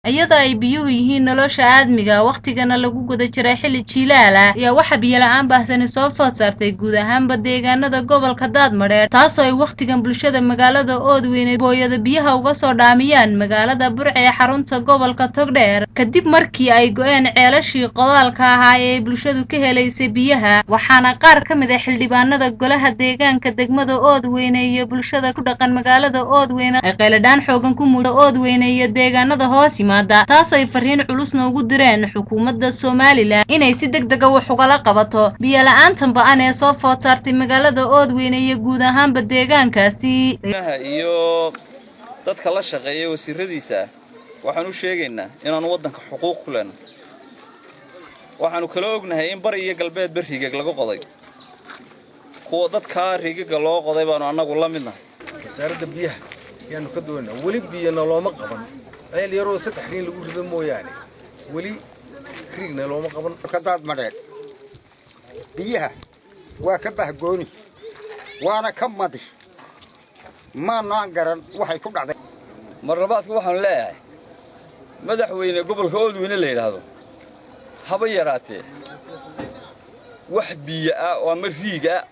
iyada ay biyuhu yihiin nolosha aadmiga waqtigana lagu guda jiray xilli jiilaal ah ayaa waxa biyo la'aan baahsani soo food saartay guud ahaanba deegaanada gobolka Daadmareer taasoo ay waqtigan bulshada magaalada Oodweyne booyada biyaha uga soo dhaamiyaan magaalada Burco ee xarunta gobolka Togdheer kadib markii ay go'een ceelashii qodaalka ahaa ee bulshadu ka helaysay biyaha waxaana qaar ka mid ah xildhibaanada golaha deegaanka degmada Oodweyne iyo bulshada ku dhaqan magaalada Oodweyne ay qeyladaan xoogan ku muujiyeen Oodweyne iyo deegaanada hoos taasoo ay fariin culusna ugu direen xukuumadda Soomaaliland inay si degdeg ah wax uga qabato biyo la'aanta ba'an ee soo food saartay magaalada Oodweyne iyo guud ahaanba deegaankaasi iyo dadka la shaqeeya wasiiradiisa waxaan u sheegaynaa inaan wadanka xuquuq ku leenahay waxaanu kala ognahay in bari iyo galbeed bariga laga qoday kuwa dadka riigiga loo qoday baanu anagu la midnahay wasaaradda biyaha yaanu ka doonaa wali biyana looma qaban عيل يروح ستة حين لقول ذي مو يعني ولي كرينا لو ما قبل كذا مريض بيها وكبه جوني وأنا كم مدش ما نانجرن وحي كل عذاب مربات وحن لا مدح وين قبل كود وين الليل هذا حبيراتي وحبية ومرفيقة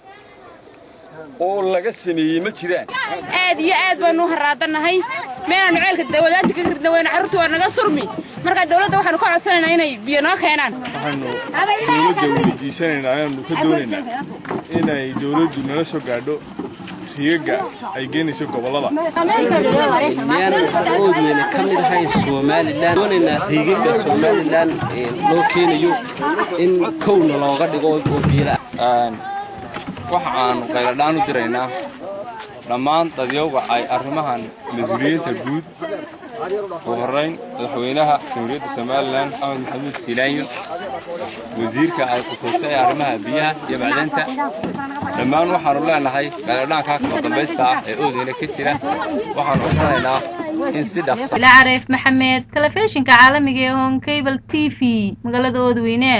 oo laga sameeyay ma jiraan aad iyo aad baan u haraadanahay meelan ceelka dawladda ka ridnaween carruurtu waa naga surmi marka dawladda waxaan ku codsanaynaa inay biyo noo keenaan dawladda weydiisanaynaa ayaan ka doonaynaa inay dawladdu nala soo gaadho riiga ay geenayso gobolada miyaan Oodweyne ka mid ahayn Soomaaliland doonaynaa riiga Soomaaliland loo keenayo in kowna looga dhigo oo biyo waxaan qeyladaan u diraynaa dhammaan dadyoga ay arrimahan mas'uuliyiinta guud oo horeyn madaxweynaha Jamhuuriyadda Soomaaliland Axmed Maxamed Silaanyo wasiirka ay quseysay arrimaha biyaha iyo macdanta dhammaan waxaanu leenahay qeyladaanka ka dambaysta ee Oodweyne ka jira waxaan u sameeynaa in si dhaqso la Arif Maxamed telefishinka caalamiga ee Hon Cable TV magaalada Oodweyne